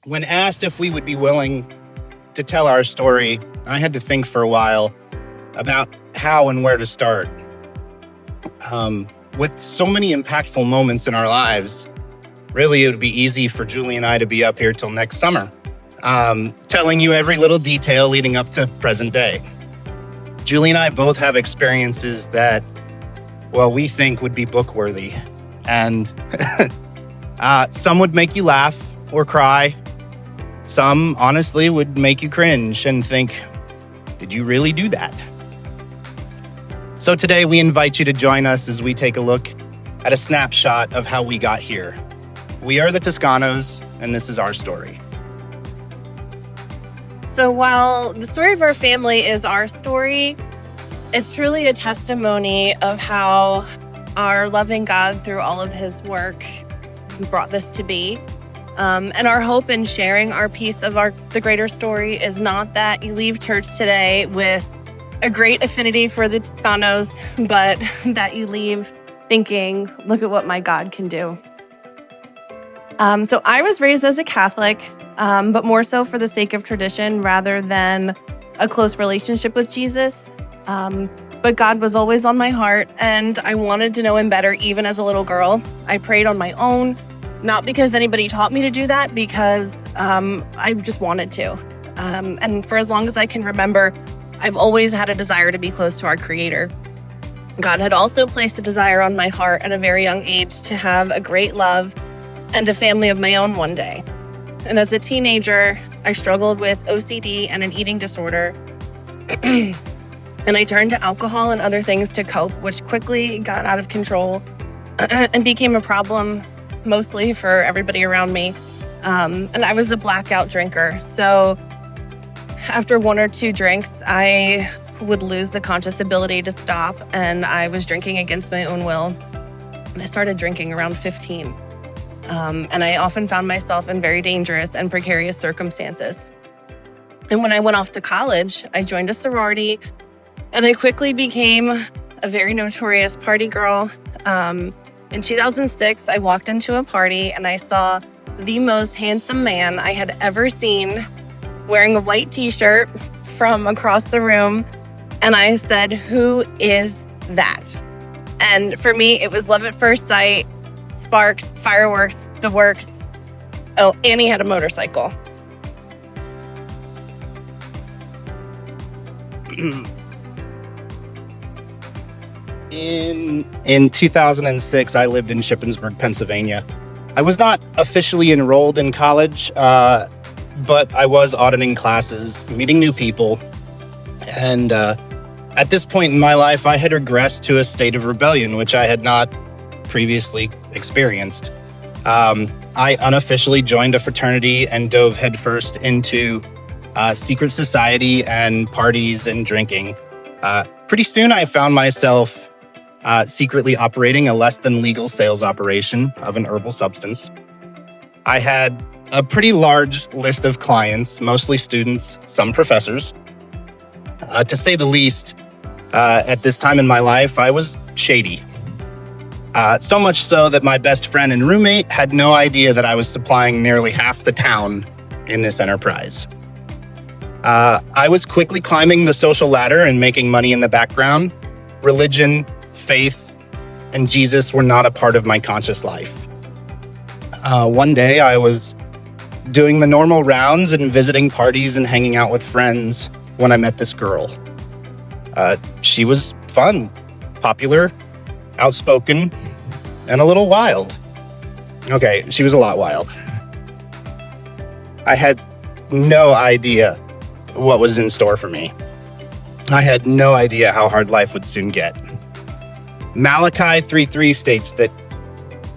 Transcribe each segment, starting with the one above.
When asked if we would be willing to tell our story, I had to think for a while about how and where to start. With so many impactful moments in our lives, really it would be easy for Julie and I to be up here till next summer, telling you every little detail leading up to present day. Julie and I both have experiences that, well, we think would be book worthy. And some would make you laugh or cry. Some, honestly, would make you cringe and think, did you really do that? So today we invite you to join us as we take a look at a snapshot of how we got here. We are the Toscanos, and this is our story. So while the story of our family is our story, it's truly a testimony of how our loving God, through all of his work, brought this to be. And our hope in sharing our piece of the greater story is not that you leave church today with a great affinity for the Toscanos, but that you leave thinking, look at what my God can do. So I was raised as a Catholic, but more so for the sake of tradition rather than a close relationship with Jesus. But God was always on my heart, and I wanted to know him better even as a little girl. I prayed on my own, not because anybody taught me to do that, because I just wanted to. And for as long as I can remember, I've always had a desire to be close to our Creator. God had also placed a desire on my heart at a very young age to have a great love and a family of my own one day. And as a teenager, I struggled with OCD and an eating disorder. And I turned to alcohol and other things to cope, which quickly got out of control and became a problem mostly for everybody around me. And I was a blackout drinker. So after one or two drinks, I would lose the conscious ability to stop, and I was drinking against my own will. And I started drinking around 15. And I often found myself in very dangerous and precarious circumstances. And when I went off to college, I joined a sorority, and I quickly became a very notorious party girl. In 2006, I walked into a party and I saw the most handsome man I had ever seen wearing a white t-shirt from across the room. And I said, who is that? And for me, it was love at first sight, sparks, fireworks, the works. Oh, and he had a motorcycle. In 2006, I lived in Shippensburg, Pennsylvania. I was not officially enrolled in college, but I was auditing classes, meeting new people. And at this point in my life, I had regressed to a state of rebellion, which I had not previously experienced. I unofficially joined a fraternity and dove headfirst into secret society and parties and drinking. Pretty soon, I found myself secretly operating a less than legal sales operation of an herbal substance. I had a pretty large list of clients, mostly students, some professors. To say the least, at this time in my life, I was shady. So much so that my best friend and roommate had no idea that I was supplying nearly half the town in this enterprise. I was quickly climbing the social ladder and making money in the background. Religion, faith, and Jesus were not a part of my conscious life. One day I was doing the normal rounds and visiting parties and hanging out with friends when I met this girl. She was fun, popular, outspoken, and a little wild. Okay, she was a lot wild. I had no idea what was in store for me. I had no idea how hard life would soon get. Malachi 3:3 states that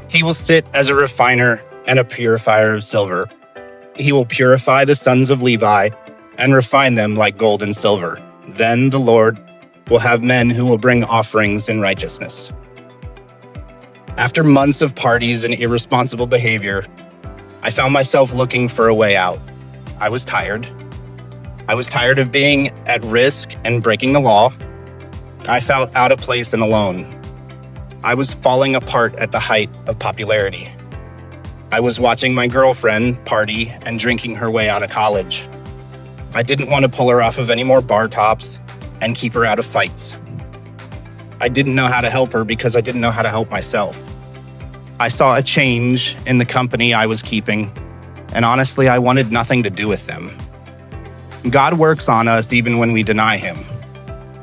he will sit as a refiner and a purifier of silver. He will purify the sons of Levi and refine them like gold and silver. Then the Lord will have men who will bring offerings in righteousness. After months of parties and irresponsible behavior, I found myself looking for a way out. I was tired. I was tired of being at risk and breaking the law. I felt out of place and alone. I was falling apart at the height of popularity. I was watching my girlfriend party and drinking her way out of college. I didn't want to pull her off of any more bar tops and keep her out of fights. I didn't know how to help her because I didn't know how to help myself. I saw a change in the company I was keeping, and honestly, I wanted nothing to do with them. God works on us even when we deny him.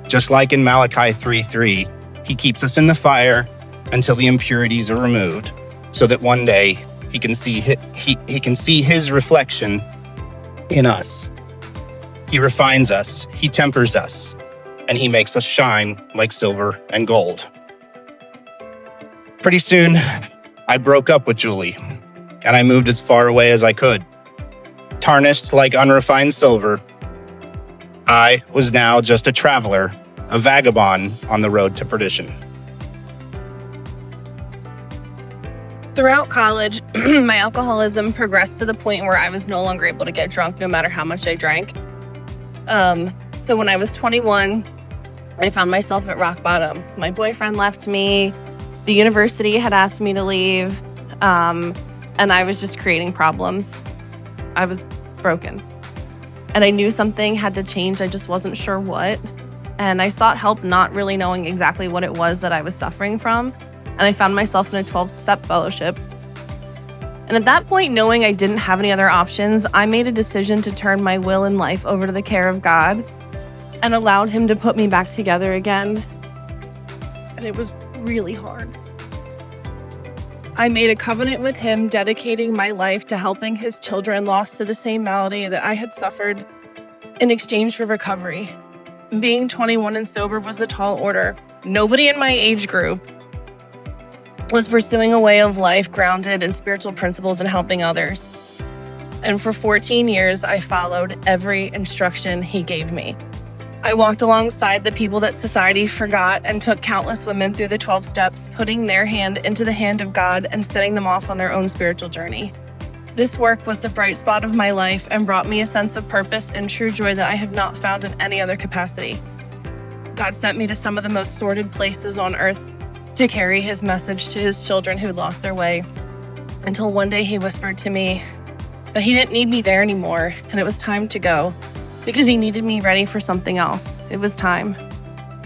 Just like in Malachi 3:3, he keeps us in the fire until the impurities are removed, so that one day he can see his reflection in us. He refines us, he tempers us, and he makes us shine like silver and gold. Pretty soon, I broke up with Julie, and I moved as far away as I could. Tarnished like unrefined silver, I was now just a traveler, a vagabond on the road to perdition. Throughout college, my alcoholism progressed to the point where I was no longer able to get drunk no matter how much I drank. So when I was 21, I found myself at rock bottom. My boyfriend left me. The university had asked me to leave. And I was just creating problems. I was broken. And I knew something had to change. I just wasn't sure what. And I sought help not really knowing exactly what it was that I was suffering from. And I found myself in a 12-step fellowship. And at that point, knowing I didn't have any other options, I made a decision to turn my will and life over to the care of God and allowed him to put me back together again. And it was really hard. I made a covenant with him, dedicating my life to helping his children lost to the same malady that I had suffered in exchange for recovery. Being 21 and sober was a tall order. Nobody in my age group was pursuing a way of life grounded in spiritual principles and helping others. And for 14 years, I followed every instruction he gave me. I walked alongside the people that society forgot and took countless women through the 12 steps, putting their hand into the hand of God and setting them off on their own spiritual journey. This work was the bright spot of my life and brought me a sense of purpose and true joy that I have not found in any other capacity. God sent me to some of the most sordid places on earth to carry his message to his children who lost their way, until one day he whispered to me that he didn't need me there anymore and it was time to go, because he needed me ready for something else. It was time.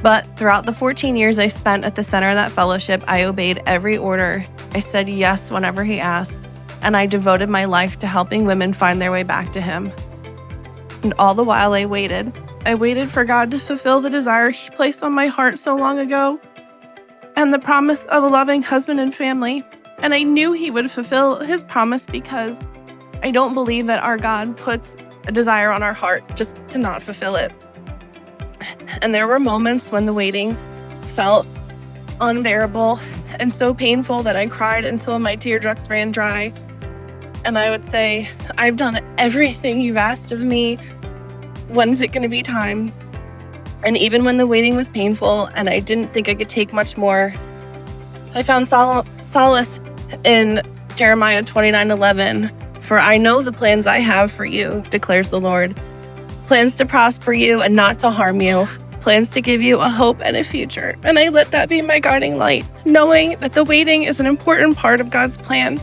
But throughout the 14 years I spent at the center of that fellowship, I obeyed every order. I said yes whenever he asked, and I devoted my life to helping women find their way back to him. And all the while I waited for God to fulfill the desire he placed on my heart so long ago, and the promise of a loving husband and family. And I knew he would fulfill his promise because I don't believe that our God puts a desire on our heart just to not fulfill it. And there were moments when the waiting felt unbearable and so painful that I cried until my teardrops ran dry. And I would say, I've done everything you've asked of me. When's it going to be time? And even when the waiting was painful and I didn't think I could take much more, I found solace in Jeremiah 29:11. For I know the plans I have for you, declares the Lord. Plans to prosper you and not to harm you. Plans to give you a hope and a future. And I let that be my guiding light, knowing that the waiting is an important part of God's plan.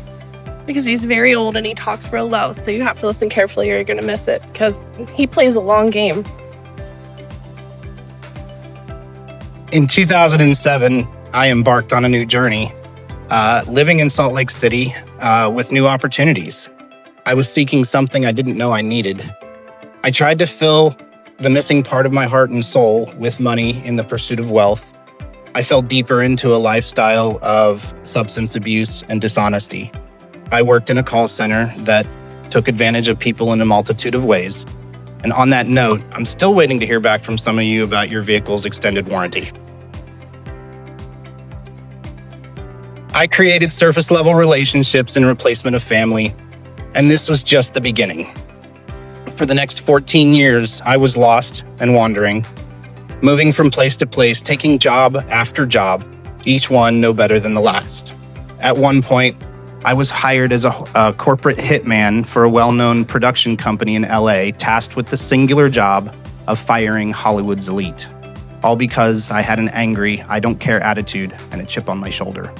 Because he's very old and he talks real low, so you have to listen carefully or you're going to miss it, because he plays a long game. In 2007, I embarked on a new journey, living in Salt Lake City with new opportunities. I was seeking something I didn't know I needed. I tried to fill the missing part of my heart and soul with money in the pursuit of wealth. I fell deeper into a lifestyle of substance abuse and dishonesty. I worked in a call center that took advantage of people in a multitude of ways. And on that note, I'm still waiting to hear back from some of you about your vehicle's extended warranty. I created surface-level relationships in replacement of family, and this was just the beginning. For the next 14 years, I was lost and wandering, moving from place to place, taking job after job, each one no better than the last. At one point, I was hired as a corporate hitman for a well-known production company in LA, tasked with the singular job of firing Hollywood's elite, all because I had an angry, I don't care attitude and a chip on my shoulder.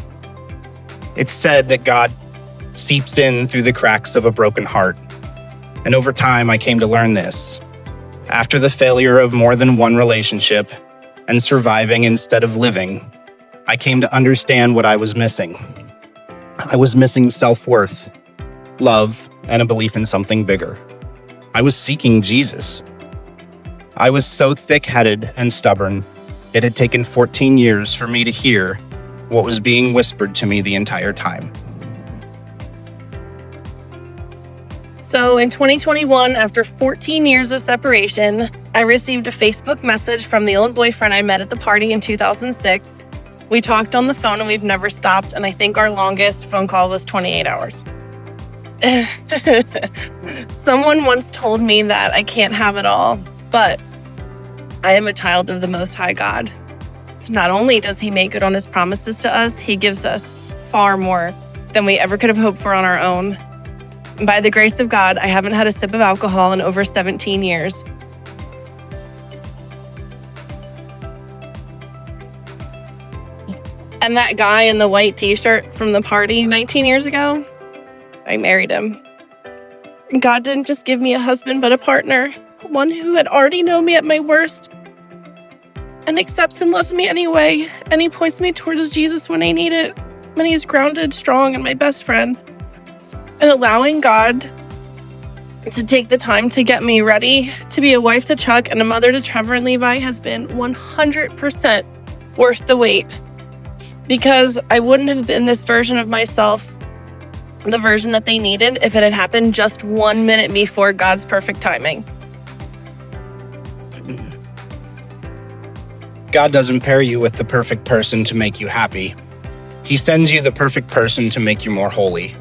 It's said that God seeps in through the cracks of a broken heart. And over time, I came to learn this. After the failure of more than one relationship and surviving instead of living, I came to understand what I was missing. I was missing self-worth, love, and a belief in something bigger. I was seeking Jesus. I was so thick-headed and stubborn, it had taken 14 years for me to hear what was being whispered to me the entire time. So in 2021, after 14 years of separation, I received a Facebook message from the old boyfriend I met at the party in 2006. We talked on the phone and we've never stopped, and I think our longest phone call was 28 hours. Someone once told me that I can't have it all, but I am a child of the Most High God. So not only does He make good on His promises to us, He gives us far more than we ever could have hoped for on our own. And by the grace of God, I haven't had a sip of alcohol in over 17 years. And that guy in the white t-shirt from the party 19 years ago, I married him. God didn't just give me a husband, but a partner, one who had already known me at my worst and accepts and loves me anyway. And he points me towards Jesus when I need it. When he's grounded, strong, and my best friend. And allowing God to take the time to get me ready to be a wife to Chuck and a mother to Trevor and Levi has been 100% worth the wait. Because I wouldn't have been this version of myself, the version that they needed, if it had happened just 1 minute before God's perfect timing. God doesn't pair you with the perfect person to make you happy. He sends you the perfect person to make you more holy.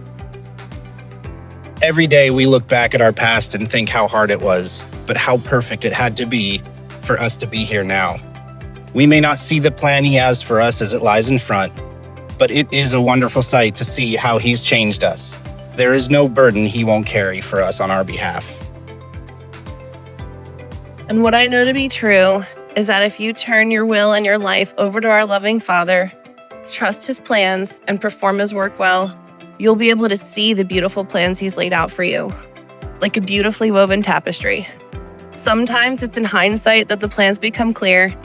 Every day we look back at our past and think how hard it was, but how perfect it had to be for us to be here now. We may not see the plan He has for us as it lies in front, but it is a wonderful sight to see how He's changed us. There is no burden He won't carry for us on our behalf. And what I know to be true is that if you turn your will and your life over to our loving Father, trust His plans, and perform His work well, you'll be able to see the beautiful plans He's laid out for you, like a beautifully woven tapestry. Sometimes it's in hindsight that the plans become clear,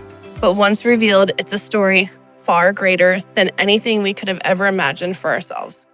but once revealed, it's a story far greater than anything we could have ever imagined for ourselves.